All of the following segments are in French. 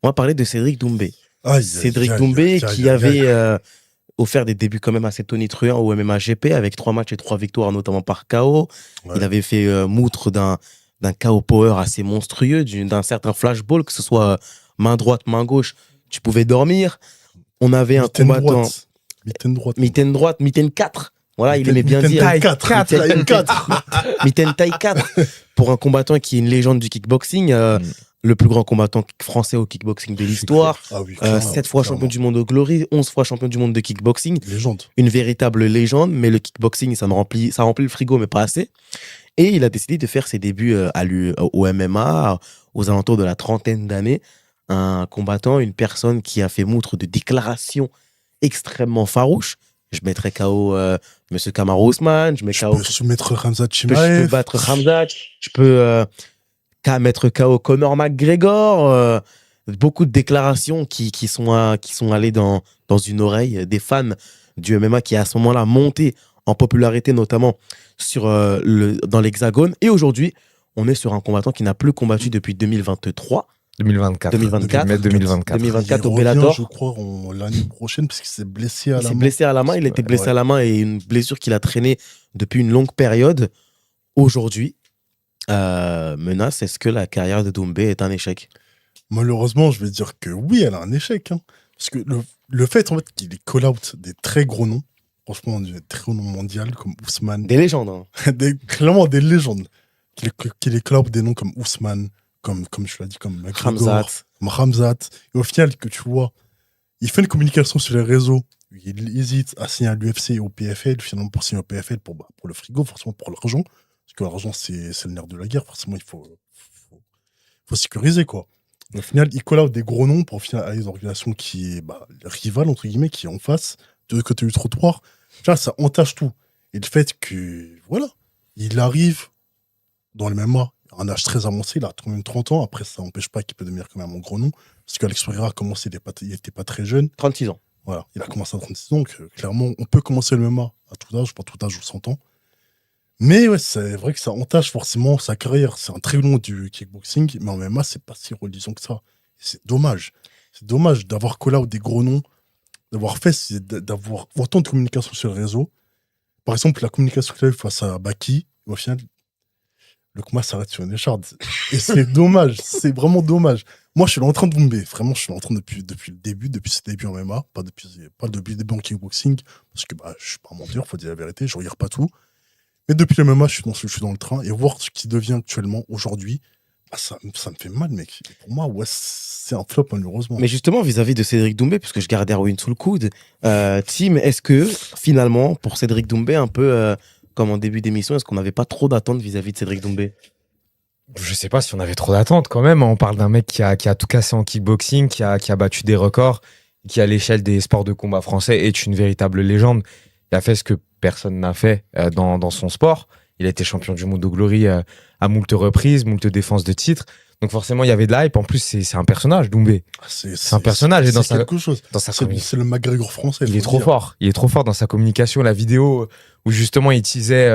On va parler de Cédric Doumbé. Aïe, Cédric aïe, Doumbé aïe, aïe, qui aïe, avait aïe. offert des débuts quand même assez tonitruants au MMA GP avec 3 matchs et 3 victoires, notamment par KO. Ouais. Il avait fait moutre d'un KO power assez monstrueux, d'un certain flashball, que ce soit main droite, main gauche, tu pouvais dormir. On avait un Mitaine combattant. droite. Mitaine droite. Mitaine droite, mitaine 4. Voilà, il aimait bien Mitaine dire. taille 4. Mitaine- Taille 4. Mitaine taille 4. Pour un combattant qui est une légende du kickboxing, le plus grand combattant français au kickboxing de l'histoire. Ah oui, 7 fois champion du monde au Glory, 11 fois champion du monde de kickboxing. Légende. Une véritable légende, mais le kickboxing, ça remplit le frigo, mais pas assez. Et il a décidé de faire ses débuts au MMA, aux alentours de la trentaine d'années. Un combattant, une personne qui a fait moutre de déclarations extrêmement farouches. Je mettrais KO Monsieur Kamaru Usman, je mets Je KO. peux soumettre Khamzat Je peux Chimaev. battre Khamzat, je peux mettre KO Conor McGregor. Beaucoup de déclarations qui sont allées dans une oreille des fans du MMA qui à ce moment-là monté en popularité, notamment dans l'Hexagone. Et aujourd'hui, on est sur un combattant qui n'a plus combattu depuis 2023. 2024. 2024 Il au revient, Bellator. je crois, l'année prochaine, parce qu'il s'est blessé à Il la s'est main. blessé à la main. Il était blessé Ouais. à la main et une blessure qu'il a traînée depuis une longue période. Aujourd'hui, menace, est-ce que la carrière de Doumbé est un échec? Malheureusement, je vais dire que oui, elle a un échec. Hein. Parce que le fait, en fait, qu'il est call-out des très gros noms, franchement, des très gros noms mondiaux comme Ousmane, Des légendes. Hein. clairement des légendes, qu'il est call-out des noms comme Ousmane, comme je l'ai dit, comme McGregor, Khamzat. comme Khamzat. Et au final, que tu vois, il fait une communication sur les réseaux, il hésite à signer à l'UFC et au PFL, finalement pour signer au PFL pour le frigo, forcément pour l'argent, parce que l'argent c'est le nerf de la guerre, forcément il faut sécuriser quoi. Au final, il call out des gros noms pour au final aller dans une organisation qui est rivale, entre guillemets, qui est en face, de l'autre côté du trottoir. Là, ça entache tout. Et le fait que, voilà, il arrive dans le MMA, à un âge très avancé, il a quand même 30 ans. Après, ça n'empêche pas qu'il peut devenir quand même un gros nom. Parce qu'Alex Pereira a commencé, il n'était pas très jeune. 36 ans. Voilà, il a commencé à 36 ans. Donc, clairement, on peut commencer le MMA à tout âge, pas tout âge ou 100 ans. Mais ouais, c'est vrai que ça entache forcément sa carrière. C'est un très long du kickboxing, mais en MMA, c'est pas si religion que ça. C'est dommage. C'est dommage d'avoir call out des gros noms, d'avoir autant de communication sur le réseau. Par exemple, la communication qu'il a eu face à Baki, au final, le combat s'arrête sur une écharde. Et c'est dommage. C'est vraiment dommage. Moi, je suis en train de bomber. Vraiment, je suis en train depuis le début, depuis ce début en MMA, pas depuis le début en kickboxing, parce que je suis pas un menteur, faut dire la vérité, je regarde pas tout. Mais depuis le MMA, je suis dans le train, et voir ce qui devient actuellement, aujourd'hui, ça me fait mal, mec. Et pour moi, ouais, c'est un flop, malheureusement. Mais justement, vis-à-vis de Cédric Doumbé, puisque je garde Erwin sous le coude, Tim, est-ce que finalement, pour Cédric Doumbé, un peu comme en début d'émission, est-ce qu'on n'avait pas trop d'attentes vis-à-vis de Cédric Doumbé? Je sais pas si on avait trop d'attentes quand même. On parle d'un mec qui a tout cassé en kickboxing, qui a battu des records, qui à l'échelle des sports de combat français est une véritable légende. Il a fait ce que personne n'a fait dans son sport. Il a été champion du monde au Glory à moult reprises, moult défenses de titres. Donc forcément, il y avait de l'hype. En plus, c'est un personnage, Doumbé. C'est un personnage. Et dans sa C'est le McGregor français. Il est trop fort. Il est trop fort dans sa communication. La vidéo où justement il teasait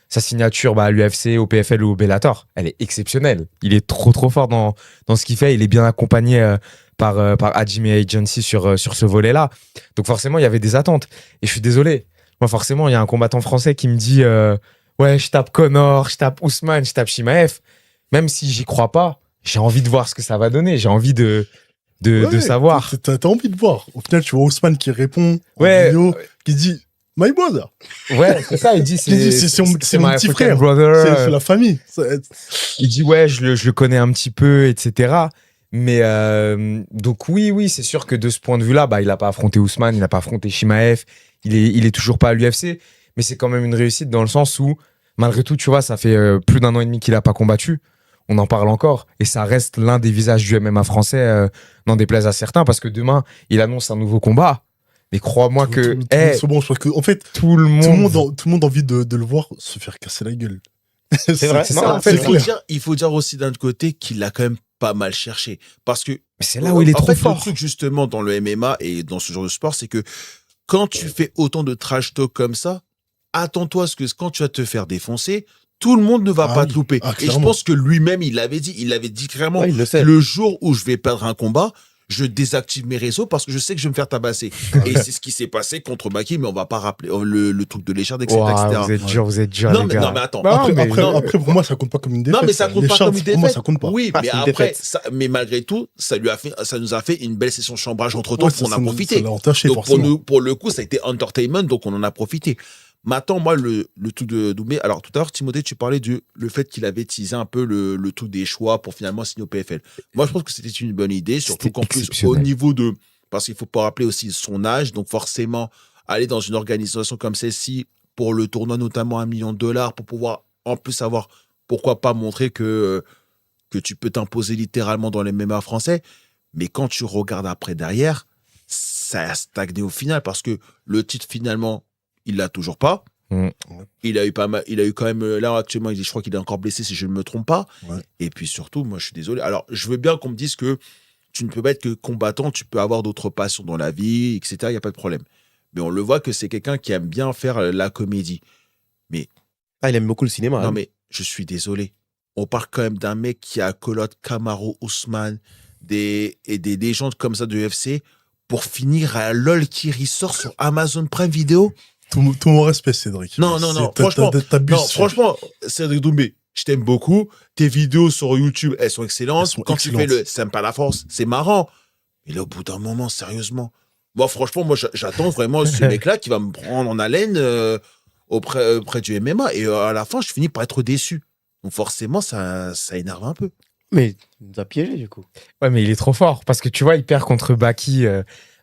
sa signature à l'UFC, au PFL ou au Bellator, elle est exceptionnelle. Il est trop fort dans ce qu'il fait. Il est bien accompagné par Hajime Agency sur ce volet-là. Donc forcément, il y avait des attentes. Et je suis désolé. Moi, forcément, il y a un combattant français qui me dit ouais, je tape Conor, je tape Ousmane, je tape Chimaev. Même si j'y crois pas, j'ai envie de voir ce que ça va donner. J'ai envie de savoir. T'as envie de voir. Au final, tu vois Ousmane qui répond en Ouais, vidéo, qui dit My brother. Ouais, c'est ça. Il dit c'est mon petit my frère. brother. C'est la famille. Il dit ouais, je le connais un petit peu, etc. Mais donc oui, c'est sûr que de ce point de vue-là, il n'a pas affronté Ousmane, il n'a pas affronté Chimaev, il est toujours pas à l'UFC, mais c'est quand même une réussite dans le sens où, malgré tout, tu vois, ça fait plus d'1 an et demi qu'il n'a pas combattu. On en parle encore et ça reste l'un des visages du MMA français, n'en déplaise à certains, parce que demain, il annonce un nouveau combat. Mais crois-moi que c'est bon, je crois que en fait, tout le monde a envie de le voir se faire casser la gueule. C'est vrai. Non, en fait, il faut dire aussi d'un autre côté qu'il l'a quand même pas mal cherché. Parce que c'est là où il est trop fort. Le truc, justement, dans le MMA et dans ce genre de sport, c'est que quand tu fais autant de trash talk comme ça, attends-toi à ce que quand tu vas te faire défoncer, tout le monde ne va pas te louper. Et je pense que lui-même, il l'avait dit clairement, Ouais, il le sait. le jour où je vais perdre un combat, je désactive mes réseaux parce que je sais que je vais me faire tabasser. Et c'est ce qui s'est passé contre Baki, mais on va pas rappeler le truc de l'écharde, etc. Ouah, vous êtes dur, Non, les mais, gars. non, mais attends. Bah, Après, pour moi, ça compte pas comme une défaite. Non, mais ça compte pas comme une Pour moi, défaite. ça compte pas. Oui, Ah, mais c'est une après, défaite. mais malgré tout, ça nous a fait une belle session de chambrage entre temps Ouais, qu'on ça a nous- profité. Ça l'a entaché, Donc forcément. pour le coup, ça a été entertainment, donc on en a profité. Maintenant, moi, le truc de Doumbé. Alors, tout à l'heure, Timothée, tu parlais le fait qu'il avait teasé un peu le truc des choix pour finalement signer au PFL. Moi, je pense que c'était une bonne idée, surtout C'était qu'en plus, au exceptionnel. niveau de. Parce qu'il faut pas rappeler aussi son âge, donc forcément, aller dans une organisation comme celle-ci, pour le tournoi, notamment $1 million, pour pouvoir en plus avoir, pourquoi pas montrer que tu peux t'imposer littéralement dans les MMA français. Mais quand tu regardes après derrière, ça a stagné au final parce que le titre, finalement, il l'a toujours pas. Mm. Il a eu quand même, là actuellement, je crois qu'il est encore blessé si je ne me trompe pas. Ouais. Et puis surtout, moi je suis désolé. Alors, je veux bien qu'on me dise que tu ne peux pas être que combattant, tu peux avoir d'autres passions dans la vie, etc. Il n'y a pas de problème. Mais on le voit que c'est quelqu'un qui aime bien faire la comédie. Ah, il aime beaucoup le cinéma. Non, hein. mais je suis désolé. On parle quand même d'un mec qui a colotte Kamaru Ousmane et des légendes comme ça de UFC pour finir à LOL qui ressort sur Amazon Prime Video. Tout mon respect, Cédric. Non, franchement. T'abuses. Non, franchement, Cédric Doumbé, je t'aime beaucoup. Tes vidéos sur YouTube, elles sont excellentes. Elles sont Quand tu fais excellentes. le Sème pas la force, c'est marrant. Mais là, au bout d'un moment, sérieusement. Moi, franchement, j'attends vraiment ce mec-là qui va me prendre en haleine auprès du MMA. Et à la fin, je finis par être déçu. Donc forcément, ça énerve un peu. Mais il nous a piégé, du coup. Ouais, mais il est trop fort parce que tu vois, il perd contre Baki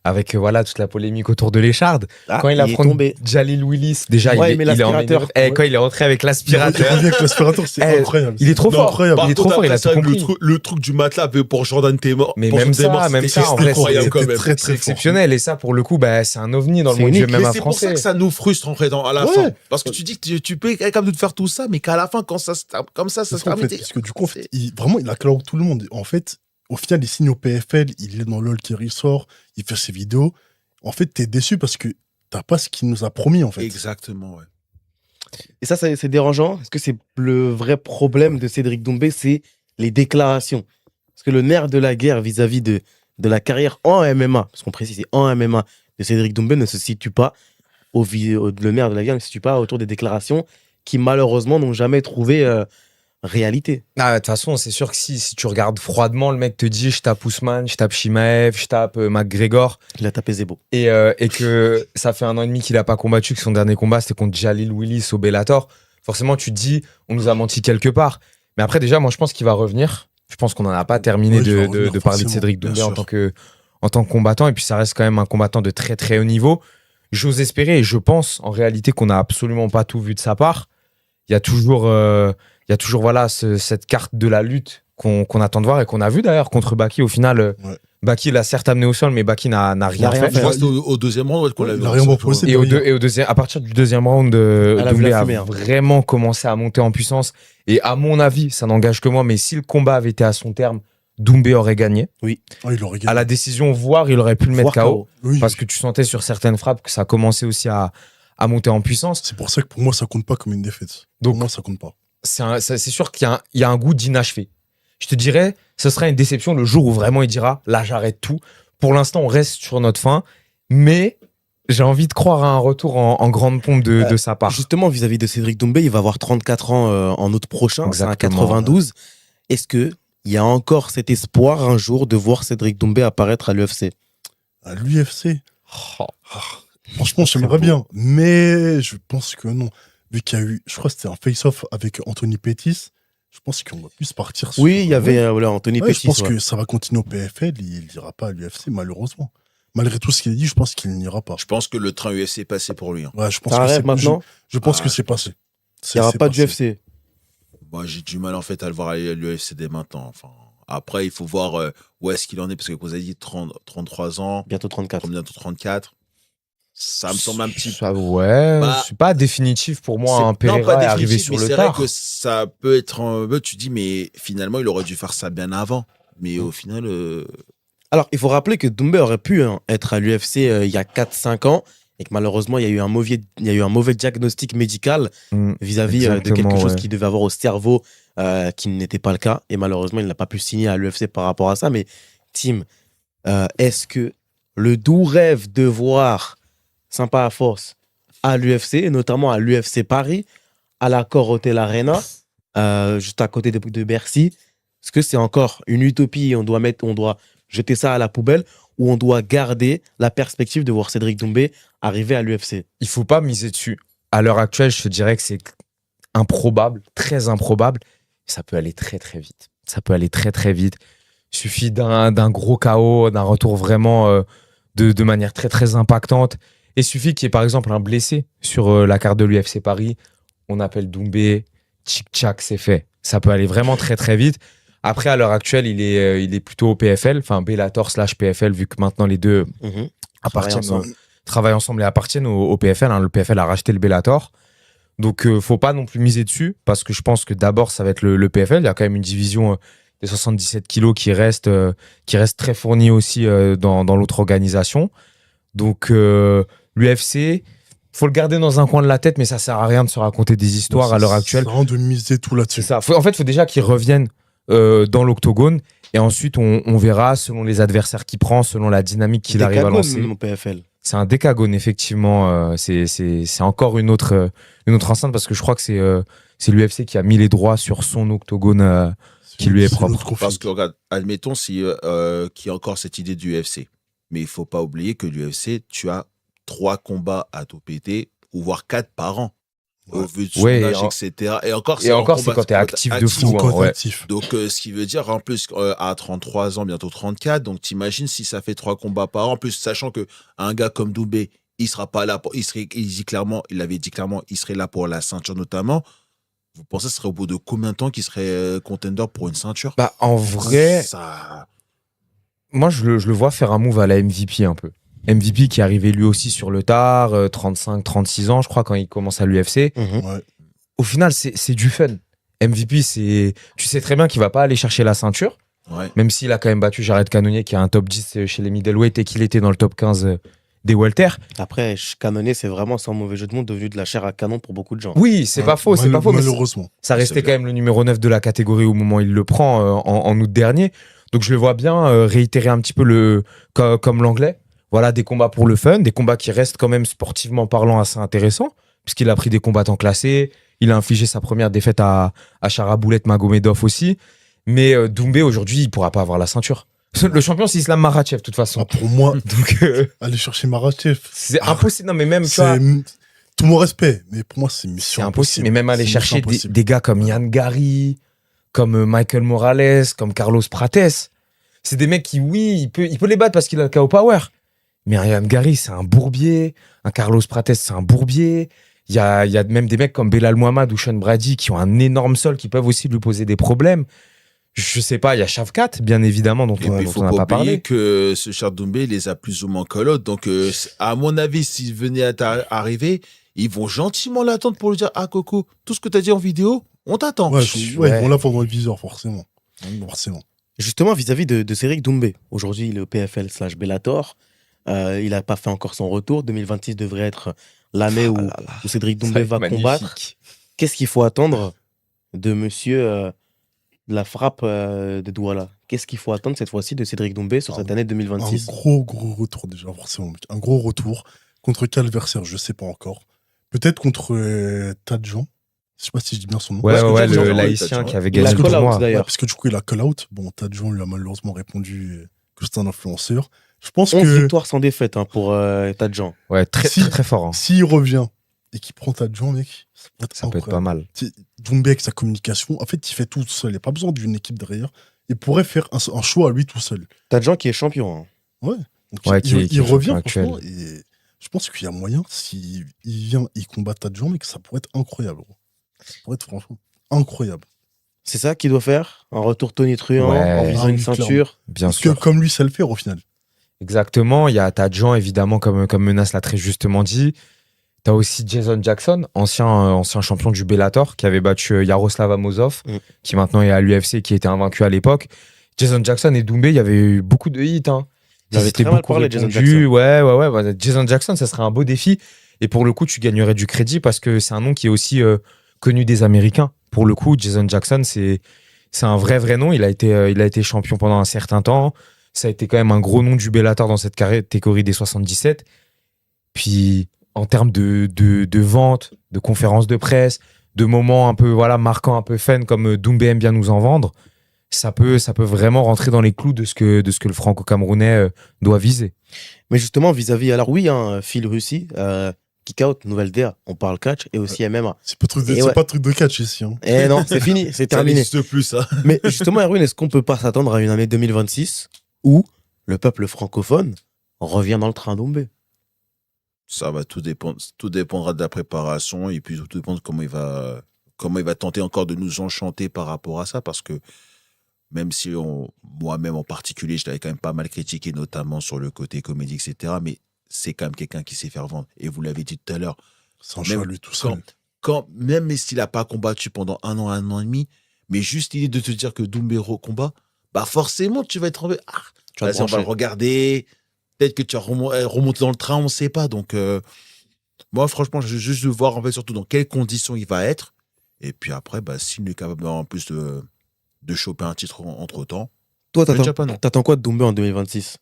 avec voilà toute la polémique autour de l'écharde. Ah, Quand il est affronte tombé. Jalil Willis, déjà, Ouais, il mais est en l'aspirateur. quand il est rentré avec Il l'aspirateur. revient avec l'aspirateur, c'est Eh, incroyable. il est trop C'est fort. incroyable. Il est trop fort, il a tout compris. Le truc du matelas pour Jordan Témor. Mais pour même Jordan ça, Témor, même c'était ça, en vrai, incroyable quand c'était même. très, C'est très fort. exceptionnel. Et ça, pour le coup, bah, c'est un ovni dans le C'est monde du unique. MMA Mais c'est pour ça français. que ça nous frustre en fait à la Ouais. fin. Parce que tu dis que tu peux être capable de faire tout ça, mais qu'à la fin, quand ça comme ça C'est se ça, en termine. fait, parce que du coup, en fait, vraiment, il a cloud tout le monde. En fait, au final, il signe au PFL, il est dans LOL qui ressort, il fait ses vidéos. En fait, t'es déçu parce que t'as pas ce qu'il nous a promis, en fait. Exactement, ouais. Et ça, c'est dérangeant. Est-ce que c'est le vrai problème de Cédric Doumbé, c'est les déclarations? Parce que le nerf de la guerre vis-à-vis de la carrière en MMA, parce qu'on précise, c'est en MMA, de Cédric Doumbé ne se situe pas, le nerf de la guerre ne se situe pas autour des déclarations qui, malheureusement, n'ont jamais trouvé réalité. Ah, de toute façon, c'est sûr que si tu regardes froidement, le mec te dit je tape Ousmane, je tape Shimaev, je tape McGregor, Il a tapé Zebo. et que ça fait 1 an et demi qu'il a pas combattu, que son dernier combat c'était contre Jalil Willis au Bellator, forcément tu te dis on nous a menti quelque part. Mais après, déjà, moi je pense qu'il va revenir. Je pense qu'on n'en a pas terminé Ouais, il va de revenir, parler de forcément, Cédric bien Doumbé sûr. en tant que combattant, et puis ça reste quand même un combattant de très très haut niveau. J'ose espérer, et je pense en réalité qu'on n'a absolument pas tout vu de sa part. Il y a toujours voilà, cette carte de la lutte qu'on attend de voir et qu'on a vu d'ailleurs contre Baki. Au final, Ouais. Baki l'a certes amené au sol, mais Baki n'a rien rien fait. fait. Je vois que c'était au deuxième round qu'on Ouais, l'a vu. il a rien proposé. Et au deuxième, à partir du deuxième round, Elle a vu Doumbé la a fumée, hein. vraiment commencé à monter en puissance. Et à mon avis, ça n'engage que moi, mais si le combat avait été à son terme, Doumbé aurait gagné. Ah, il aurait À gagné. la décision, voire il aurait pu le mettre Voire KO. Oui, Parce que tu sentais sur certaines frappes que ça commençait aussi à monter en puissance. c'est pour ça que pour moi, ça compte pas comme une défaite. Donc, Pour moi, ça compte pas. c'est sûr qu'il y a un goût d'inachevé. Je te dirais, ce sera une déception le jour où vraiment il dira là, j'arrête tout. Pour l'instant, on reste sur notre fin, mais j'ai envie de croire à un retour en grande pompe de sa part. Justement, vis-à-vis de Cédric Doumbé, il va avoir 34 ans en août prochain, c'est un Exactement, 92. Est-ce qu'il y a encore cet espoir un jour de voir Cédric Doumbé apparaître à l'UFC? À l'UFC, Oh, franchement, j'aimerais bien. Mais je pense que non. Vu qu'il y a eu, je crois que c'était un face-off avec Anthony Pettis, je pense qu'on va plus partir sur. Oui, il y avait voilà, Anthony Ouais, Pettis. je pense ouais. que ça va continuer au PFL. Il n'ira pas à l'UFC, malheureusement. Malgré tout ce qu'il a dit, je pense qu'il n'ira pas. Je pense que le train UFC est passé pour lui. Hein. Ouais, je pense Ça que arrête c'est maintenant. Je pense Ah, que c'est passé. Il n'y aura pas d'UFC. Moi, j'ai du mal en fait à le voir aller à l'UFC dès maintenant. Enfin, après, il faut voir où est-ce qu'il en est, parce que vous avez dit 33 ans, Bientôt 34. bientôt 34. Ça me semble un petit peu. Ouais, Bah, c'est pas définitif pour moi. Un Non, Pereira pas est arrivé définitif, sur mais le c'est vrai tard. que ça peut être. Tu dis, mais finalement, il aurait dû faire ça bien avant. Mais au final. Alors, il faut rappeler que Doumbé aurait pu être à l'UFC il y a 4-5 ans et que malheureusement, il y a eu un mauvais diagnostic médical vis-à-vis de quelque Exactement, chose ouais. qu'il devait avoir au cerveau qui n'était pas le cas. Et malheureusement, il n'a pas pu signer à l'UFC par rapport à ça. Mais Tim, Est-ce que le doux rêve de voir Sympa à Force à l'UFC, et notamment à l'UFC Paris, à l'Accor Hotel Arena, juste à côté de Bercy, est-ce que c'est encore une utopie et on doit jeter ça à la poubelle, ou on doit garder la perspective de voir Cédric Doumbé arriver à l'UFC? Il faut pas miser dessus. À l'heure actuelle, je te dirais que c'est improbable, très improbable. Ça peut aller très très vite. Ça peut aller très très vite. Il suffit d'un gros KO, d'un retour vraiment de manière très très impactante. Il suffit qu'il y ait par exemple un blessé sur la carte de l'UFC Paris. On appelle Doumbé, tchic-tchac, c'est fait. Ça peut aller vraiment très très vite. Après, à l'heure actuelle, il est plutôt au PFL, enfin Bellator / PFL, vu que maintenant les deux travaillent ensemble et appartiennent au PFL. Hein. Le PFL a racheté le Bellator. Donc, faut pas non plus miser dessus, parce que je pense que d'abord, ça va être le PFL. Il y a quand même une division des 77 kilos qui reste très fournie aussi dans l'autre organisation. Donc, l'UFC, faut le garder dans un coin de la tête, mais ça sert à rien de se raconter des histoires à l'heure actuelle. C'est vraiment de miser tout là-dessus. C'est ça. En fait, il faut déjà qu'ils reviennent dans l'octogone, et ensuite, on verra selon les adversaires qu'il prend, selon la dynamique qu'il arrive à lancer. Mon PFL. C'est un décagone, effectivement. C'est encore une autre enceinte, parce que je crois que c'est l'UFC qui a mis les droits sur son octogone qui lui est propre. Parce que, regarde, admettons qu'il y a encore cette idée du UFC. Mais il ne faut pas oublier que l'UFC, tu as 3 combats à tout péter, ou voire 4 par an. Au vu de son âge, etc. Et encore, c'est quand tu es actif de fou. Hein, donc, ce qui veut dire, en plus, à 33 ans, bientôt 34, donc t'imagines si ça fait 3 combats par an. En plus, sachant qu'un gars comme Doumbé, il sera pas là. Il avait dit clairement, il serait là pour la ceinture notamment. Vous pensez que ce serait au bout de combien de temps qu'il serait contender pour une ceinture? Bah, en vrai, moi, je le vois faire un move à la MVP un peu. MVP qui est arrivé lui aussi sur le tard, 35-36 ans, je crois, quand il commence à l'UFC. Ouais. Au final, c'est du fun. MVP, tu sais très bien qu'il va pas aller chercher la ceinture, même s'il a quand même battu Jared Cannonier, qui a un top 10 chez les middleweight, et qu'il était dans le top 15 des welter. Après, Cannonier, c'est vraiment, sans mauvais jeu de mots, devenu de la chair à canon pour beaucoup de gens. Oui, c'est pas faux, c'est pas faux. Malheureusement. Ça restait quand même le numéro 9 de la catégorie au moment où il le prend en août dernier. Donc je le vois bien réitérer un petit peu comme l'anglais. Voilà, des combats pour le fun, des combats qui restent quand même sportivement parlant assez intéressants, puisqu'il a pris des combattants classés, il a infligé sa première défaite à Sharaboulet Magomedov aussi. Mais Doumbé, aujourd'hui, il pourra pas avoir la ceinture. Le champion, c'est Islam Makhachev, de toute façon. Pour moi, donc aller chercher Makhachev, c'est impossible. Non, mais même, tu vois, tout mon respect, mais pour moi, c'est mission impossible. Mais même aller chercher des gars comme Yann Gary, comme Michael Morales, comme Carlos Prates, c'est des mecs qui, oui, il peut les battre parce qu'il a le KO power. Mais un Yann Gary, c'est un bourbier. Un Carlos Prates, c'est un bourbier. Il y a même des mecs comme Belal Muhammad ou Sean Brady qui ont un énorme sol, qui peuvent aussi lui poser des problèmes. Je sais pas, il y a Shavkat, bien évidemment, dont on n'a pas parlé. Que ce Charles Doumbé les a plus ou moins call-out. Donc, à mon avis, s'il venait à arriver, ils vont gentiment l'attendre pour lui dire: ah, Coco, tout ce que tu as dit en vidéo, on t'attend. Ils vont là pendant le viseur, forcément. Justement, vis-à-vis de Cédric Doumbé, aujourd'hui, il est au PFL / Bellator. Il n'a pas fait encore son retour. 2026 devrait être l'année où Cédric Doumbé va combattre. Qu'est-ce qu'il faut attendre de monsieur la frappe de Douala? Qu'est-ce qu'il faut attendre cette fois-ci de Cédric Doumbé sur cette année 2026? Un gros retour déjà, forcément. Un gros retour. Contre quel adversaire, je ne sais pas encore. Peut-être contre Tadjan. Je ne sais pas si je dis bien son nom. Ouais, le laïcien qui avait gagné le tournoi. D'ailleurs. Parce que du coup, il a call-out. Bon, Tadjan lui a malheureusement répondu que c'était un influenceur. Je pense 11 que victoires sans défaite pour Tadjan. Ouais, très fort. Hein. S'il revient et qu'il prend Tadjan, mec, ça peut être pas mal. Doumbé avec sa communication, en fait, il fait tout seul. Il n'y a pas besoin d'une équipe derrière. Il pourrait faire un choix à lui tout seul. Tadjan qui est champion. Hein. Ouais. Donc il revient, franchement. Et je pense qu'il y a moyen, s'il vient, il combat Tadjan, mec, ça pourrait être incroyable. Ça pourrait être franchement incroyable. C'est ça qu'il doit faire? Un retour tonitruant en visant une ceinture? Bien sûr. Comme lui sait le faire au final. Exactement, il y a Tadjan évidemment comme Menace l'a très justement dit. T'as aussi Jason Jackson, ancien champion du Bellator, qui avait battu Yaroslav Amosov, qui maintenant est à l'UFC, qui était invaincu à l'époque. Jason Jackson et Doumbé, il y avait eu beaucoup de hits. Hein. Ils avaient très mal parlé, Jason Jackson. Ouais. Jason Jackson, ça serait un beau défi. Et pour le coup, tu gagnerais du crédit parce que c'est un nom qui est aussi connu des Américains. Pour le coup, Jason Jackson, c'est un vrai nom. Il a été champion pendant un certain temps. Ça a été quand même un gros nom du Bellator dans cette catégorie des 77. Puis, en termes de vente, de conférences de presse, de moments un peu marquants, un peu fun, comme Doumbé aime bien nous en vendre, ça peut vraiment rentrer dans les clous de ce que le franco-camerounais doit viser. Mais justement, vis-à-vis, alors oui, Phil Russie, kick-out, nouvelle DA, on parle catch et aussi MMA. C'est pas truc de catch ici. Hein. Et non, c'est fini, c'est Ça terminé. n'existe plus, ça. Mais justement, Erwin, est-ce qu'on peut pas s'attendre à une année 2026 où le peuple francophone revient dans le train Doumbé? Ça va tout dépendre. Tout dépendra de la préparation et puis tout dépend de comment il va tenter encore de nous enchanter par rapport à ça. Parce que même si moi-même en particulier, je l'avais quand même pas mal critiqué, notamment sur le côté comédie, etc. Mais c'est quand même quelqu'un qui sait faire vendre. Et vous l'avez dit tout à l'heure. C'est un choix, lui, tout seul. Même s'il n'a pas combattu pendant un an et demi, mais juste l'idée de te dire que Doumbé combat, bah forcément, tu vas être en... Tu vas te on va brancher. le regarder. Peut-être que tu vas remonter dans le train, on ne sait pas. Donc, moi, franchement, je veux juste voir en fait, surtout dans quelles conditions il va être. Et puis après, bah, s'il est capable en plus de choper un titre entre-temps, Toi, déjà pas non. t'attends quoi de Doumbé en 2026?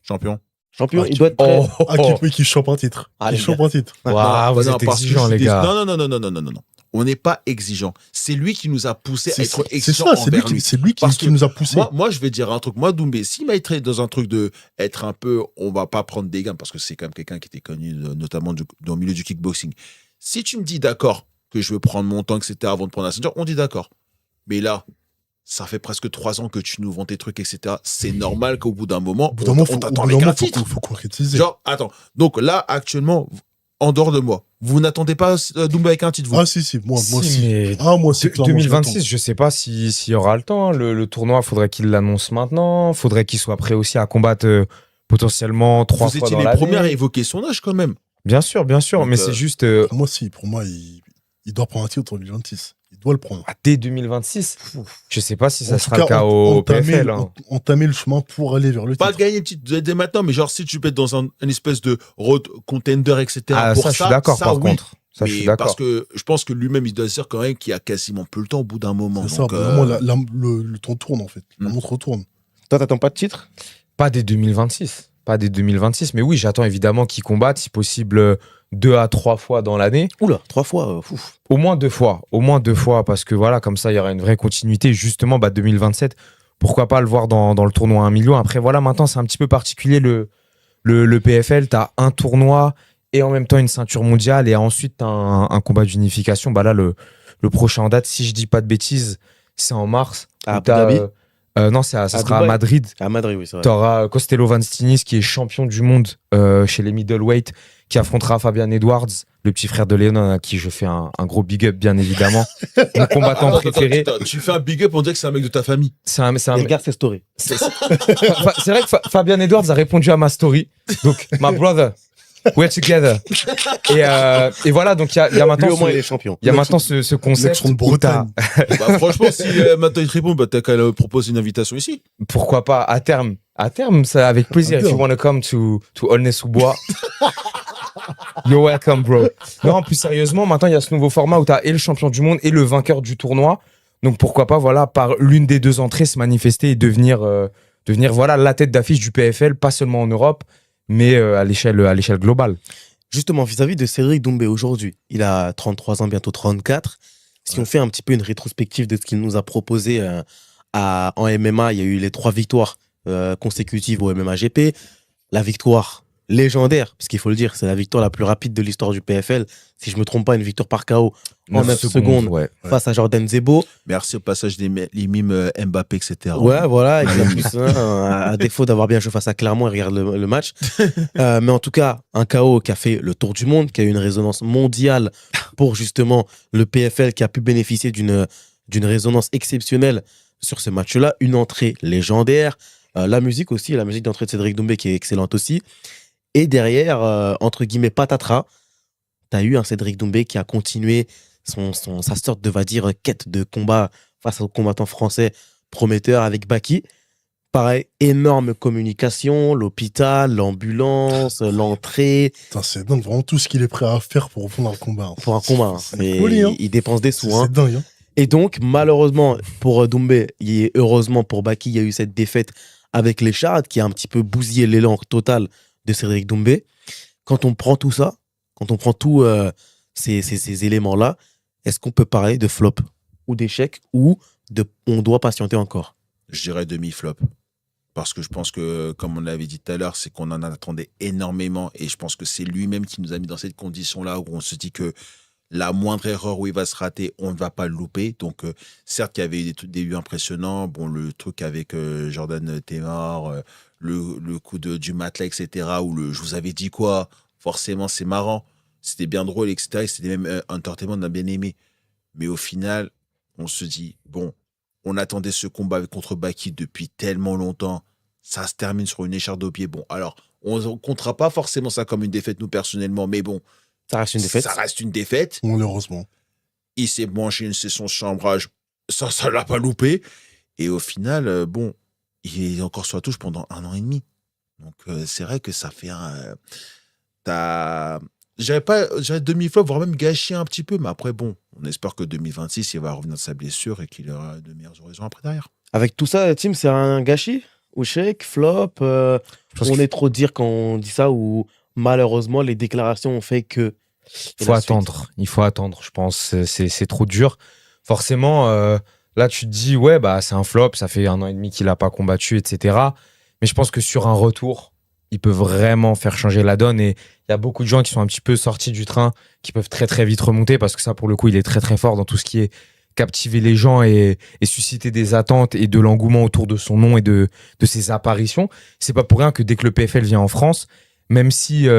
Champion. Champion, Ah, il doit être prêt. Qui chope un titre. Ah, les Il chope gars. un titre. Waouh, vous Non, êtes parce que exigeants, je suis les gars. Non. On n'est pas exigeant. C'est lui qui nous a poussé à être C'est exigeant ça, c'est envers lui. lui Parce qui que nous a poussé. Moi, je vais dire un truc. Moi, Doumbé, s'il m'a été dans un truc de être un peu, on va pas prendre des gammes parce que c'est quand même quelqu'un qui était connu, notamment dans le milieu du kickboxing. Si tu me dis d'accord que je veux prendre mon temps, etc., avant de prendre la ceinture, on dit d'accord. Mais là, ça fait presque 3 ans que tu nous vends tes trucs, etc. C'est normal qu'au bout d'un moment, on t'attend avec un titre. Faut concrétiser. Genre, attends. Donc là, actuellement, en dehors de moi, vous n'attendez pas Doumbé avec un titre, vous? Ah, si, moi Si, aussi. mais Ah, moi aussi, clairement, 2026, je sais pas s'il y aura le temps. Le tournoi, faudrait qu'il l'annonce maintenant. Faudrait qu'il soit prêt aussi à combattre potentiellement 3 Vous fois étiez dans les l'année. premiers à évoquer son âge quand même. Bien sûr, Donc, mais c'est juste Pour moi, il doit prendre un titre en 2026. Il doit le prendre. dès 2026. Je sais pas si ça En sera tout le cas au PFL. Hein. Entamer le chemin pour aller vers le Pas titre. gagner une petite dès maintenant, mais genre si tu peux être dans un espèce de road contender, etc. Ah, pour ça, je suis d'accord, par oui. contre. Ça, je Mais suis d'accord. parce que je pense que lui-même, il doit se dire quand même qu'il a quasiment plus le temps au bout d'un moment. C'est ça, Donc, vraiment, le temps tourne, en fait. La montre tourne. Toi, t'attends pas de titre? Pas dès 2026. Pas dès 2026. Mais oui, j'attends évidemment qu'il combatte, si possible, 2 à 3 fois dans l'année. Oula, 3 fois. Ouf. Au moins 2 fois. Au moins 2 fois. Parce que voilà, comme ça, il y aura une vraie continuité. Justement, 2027, pourquoi pas le voir dans le tournoi à 1 million. Après, voilà, maintenant, c'est un petit peu particulier le PFL. T'as un tournoi et en même temps une ceinture mondiale. Et ensuite, t'as un combat d'unification. Là, le prochain en date, si je dis pas de bêtises, c'est en mars. À Où Abu t'as, Dhabi non, ça sera à Dubaï. Madrid. À Madrid, oui, c'est vrai. T'auras Costello Vanstinis qui est champion du monde chez les middleweight, qui affrontera Fabian Edwards, le petit frère de Léon, à qui je fais un gros big up, bien évidemment. Mon combattant préféré. attends, tu fais un big up, on dirait que c'est un mec de ta famille. C'est un, Et regarde ses stories. c'est vrai que Fabian Edwards a répondu à ma story. Donc, my brother, we're together. Et voilà, donc il y a maintenant Lui, au moins, il est ce, champion. il y a maintenant ce concept. L'ex-Front de où t'as- Bretagne. Franchement, si maintenant il te répond, t'as qu'à lui proposer une invitation ici. Pourquoi pas, à terme, ça avec plaisir. À If you terme. want to come to Aulnay-sous-Bois, you're welcome, bro. Non, plus sérieusement, maintenant, il y a ce nouveau format où tu as et le champion du monde et le vainqueur du tournoi. Donc, pourquoi pas, voilà, par l'une des deux entrées, se manifester et devenir voilà, la tête d'affiche du PFL, pas seulement en Europe, mais à l'échelle globale. Justement, vis-à-vis de Cédric Doumbé aujourd'hui, il a 33 ans, bientôt 34. Si on fait un petit peu une rétrospective de ce qu'il nous a proposé en MMA, il y a eu les 3 victoires consécutives au MMA GP. La victoire légendaire, puisqu'il faut le dire, c'est la victoire la plus rapide de l'histoire du PFL. Si je me trompe pas, une victoire par KO en 9 secondes ouais. face à Jordan Zebo. Merci au passage des mimes Mbappé, etc. Ouais, voilà. Et puis, en plus, à défaut d'avoir bien joué face à Clermont, il regarde le match. Mais en tout cas, un KO qui a fait le tour du monde, qui a eu une résonance mondiale pour justement le PFL, qui a pu bénéficier d'une résonance exceptionnelle sur ce match-là. Une entrée légendaire. La musique aussi, la musique d'entrée de Cédric Doumbé qui est excellente aussi. Et derrière, entre guillemets, patatras, t'as eu un Cédric Doumbé qui a continué sa sorte de, va dire, quête de combat face aux combattants français prometteurs avec Baki. Pareil, énorme communication, l'hôpital, l'ambulance, l'entrée. Putain, c'est dingue, vraiment tout ce qu'il est prêt à faire pour répondre à un combat. Pour un combat. Hein. C'est une folie, hein. Il dépense des sous. C'est Hein. dingue. Hein. Et donc, malheureusement pour Doumbé, et heureusement pour Baki, il y a eu cette défaite avec l'écharde qui a un petit peu bousillé l'élan total de Cédric Doumbé. Quand on prend tout ça, quand on prend tous ces éléments-là, est-ce qu'on peut parler de flop ou d'échec ou on doit patienter encore? Je dirais demi-flop. Parce que je pense que, comme on l'avait dit tout à l'heure, c'est qu'on en attendait énormément. Et je pense que c'est lui-même qui nous a mis dans cette condition-là où on se dit que la moindre erreur où il va se rater, on ne va pas le louper. Donc, certes, il y avait des débuts impressionnants. Bon, le truc avec Jordan Temar, le coup du matelas, etc. Où je vous avais dit quoi, forcément, c'est marrant. C'était bien drôle, etc. Et c'était même entertainment, on a bien aimé. Mais au final, on se dit, bon, on attendait ce combat contre Baki depuis tellement longtemps. Ça se termine sur une écharde au pied. Bon, alors, on ne comptera pas forcément ça comme une défaite, nous, personnellement. Mais bon, ça reste une défaite. Ça reste une défaite. Malheureusement. Il s'est branché une session de chambrage. Ça ne l'a pas loupé. Et au final, bon, il est encore sur la touche pendant 1 an et demi. Donc, c'est vrai que ça fait un... J'avais demi-flop, voire même gâché un petit peu. Mais après, bon, on espère que 2026, il va revenir de sa blessure et qu'il aura de meilleures horizons après derrière. Avec tout ça, Tim, c'est un gâchis? Ou chèque, flop on est trop dire quand on dit ça ou malheureusement, les déclarations ont fait que... Il faut attendre, je pense. C'est trop dur. Forcément, là, tu te dis, ouais, bah, c'est un flop, ça fait 1 an et demi qu'il n'a pas combattu, etc. Mais je pense que sur un retour, il peut vraiment faire changer la donne. Et il y a beaucoup de gens qui sont un petit peu sortis du train, qui peuvent très, très vite remonter, parce que ça, pour le coup, il est très, très fort dans tout ce qui est captiver les gens et susciter des attentes et de l'engouement autour de son nom et de ses apparitions. C'est pas pour rien que dès que le PFL vient en France, même s'il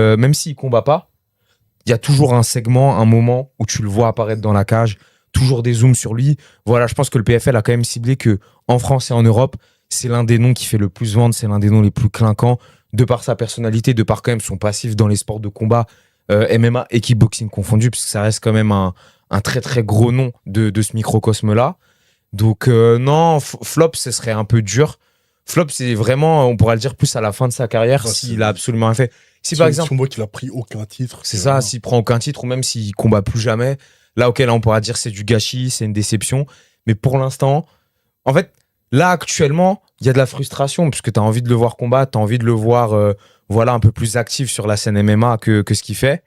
combat pas, il y a toujours un segment, un moment où tu le vois apparaître dans la cage, toujours des zooms sur lui. Voilà, je pense que le PFL a quand même ciblé que en France et en Europe, c'est l'un des noms qui fait le plus vendre, c'est l'un des noms les plus clinquants, de par sa personnalité, de par quand même son passif dans les sports de combat, MMA et kickboxing confondus, parce que ça reste quand même un très très gros nom de ce microcosme-là. Donc non, flop, ce serait un peu dur. Flop, c'est vraiment, on pourra le dire, plus à la fin de sa carrière, s'il a absolument rien fait. Si par exemple, on voit qu'il a pris aucun titre. C'est ça, s'il prend aucun titre ou même s'il combat plus jamais, là, auquel on pourra dire c'est du gâchis, c'est une déception. Mais pour l'instant, en fait, là, actuellement, il y a de la frustration puisque tu as envie de le voir combattre, tu as envie de le voir voilà, un peu plus actif sur la scène MMA que ce qu'il fait.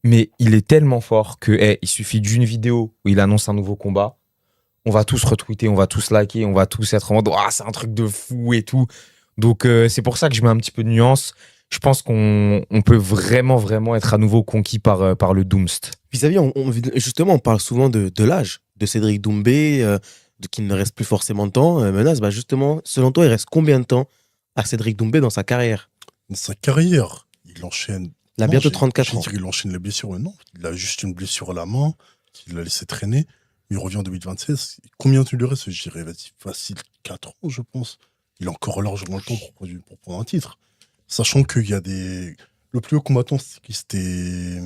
Mais il est tellement fort que il suffit d'une vidéo où il annonce un nouveau combat. On va tous retweeter, on va tous liker, on va tous être en mode « Ah, c'est un truc de fou et tout ». Donc, c'est pour ça que je mets un petit peu de nuance. Je pense qu'on peut vraiment, vraiment être à nouveau conquis par le Doomst. Vis-à-vis, justement, on parle souvent de l'âge de Cédric Doumbé, qu'il ne reste plus forcément de temps. Menace, bah justement, selon toi, il reste combien de temps à Cédric Doumbé dans sa carrière? Dans sa carrière, il enchaîne... Il a bientôt 34 ans. Il enchaîne les blessures, non. Il a juste une blessure à la main, qu'il a laissé traîner. Il revient en 2026. Combien tu lui restes? Je dirais facile 4 ans, je pense. Il a encore largement le temps pour prendre un titre. Sachant qu'il y a des... Le plus haut combattant, c'était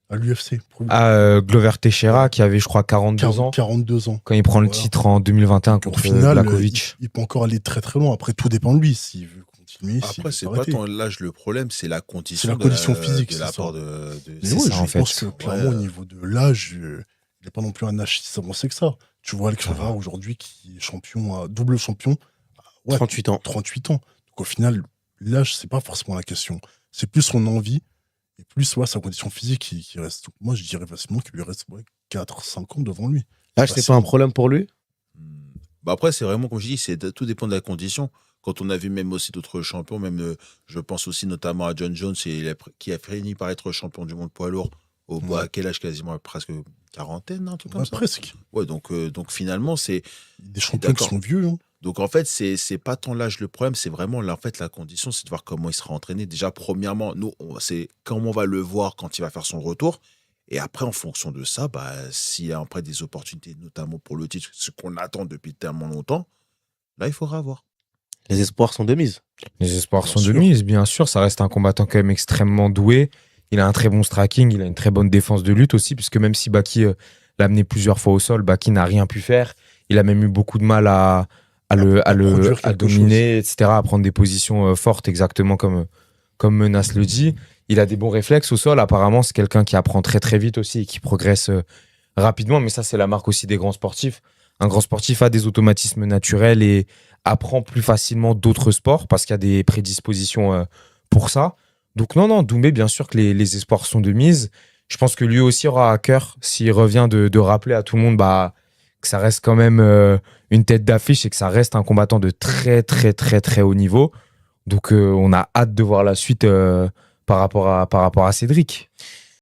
à l'UFC. Glover Teixeira, qui avait, je crois, 42 ans. 42 ans. Quand il prend le titre en 2021 contre Blachowicz. Il peut encore aller très très loin. Après, tout dépend de lui. S'il veut continuer. Après, c'est pas tant l'âge le problème, c'est la condition. C'est la condition physique. De la part de mais oui, je pense que clairement, au niveau de l'âge, il n'est pas non plus un âge si avancé que ça. Tu vois Alex Ferrara aujourd'hui qui est champion, double champion. 38 ans. 38 ans. Donc au final, l'âge, c'est pas forcément la question. C'est plus son envie et plus sa condition physique qui reste. Moi, je dirais facilement qu'il lui reste 4-5 ans devant lui. L'âge, c'est pas un problème pour lui? Bah après, c'est vraiment, comme je dis, tout dépend de la condition. Quand on a vu même aussi d'autres champions, même je pense aussi notamment à John Jones, qui a fini par être champion du monde poids lourd à quel âge, quasiment presque quarantaine, un truc comme ça. Presque. Ouais, donc finalement, c'est des champions qui sont vieux. Hein. Donc en fait, c'est pas tant l'âge le problème, c'est vraiment en fait la condition, c'est de voir comment il sera entraîné. Déjà, premièrement, nous, c'est comment on va le voir quand il va faire son retour. Et après, en fonction de ça, bah, s'il y a après des opportunités, notamment pour le titre, ce qu'on attend depuis tellement longtemps, là, il faudra voir. Les espoirs sont de mise. Les espoirs sont de mise, bien sûr. Ça reste un combattant quand même extrêmement doué. Il a un très bon striking, il a une très bonne défense de lutte aussi, puisque même si Baki l'a amené plusieurs fois au sol, Baki n'a rien pu faire. Il a même eu beaucoup de mal à dominer, etc., à prendre des positions fortes, exactement comme Menace le dit. Il a des bons réflexes au sol. Apparemment, c'est quelqu'un qui apprend très très vite aussi et qui progresse rapidement. Mais ça, c'est la marque aussi des grands sportifs. un grand sportif a des automatismes naturels et apprend plus facilement d'autres sports parce qu'il y a des prédispositions pour ça. Donc non, Doumbé, bien sûr que les espoirs sont de mise. Je pense que lui aussi aura à cœur, s'il revient, de rappeler à tout le monde que ça reste quand même une tête d'affiche et que ça reste un combattant de très, très, très, très haut niveau. Donc on a hâte de voir la suite par rapport à Cédric.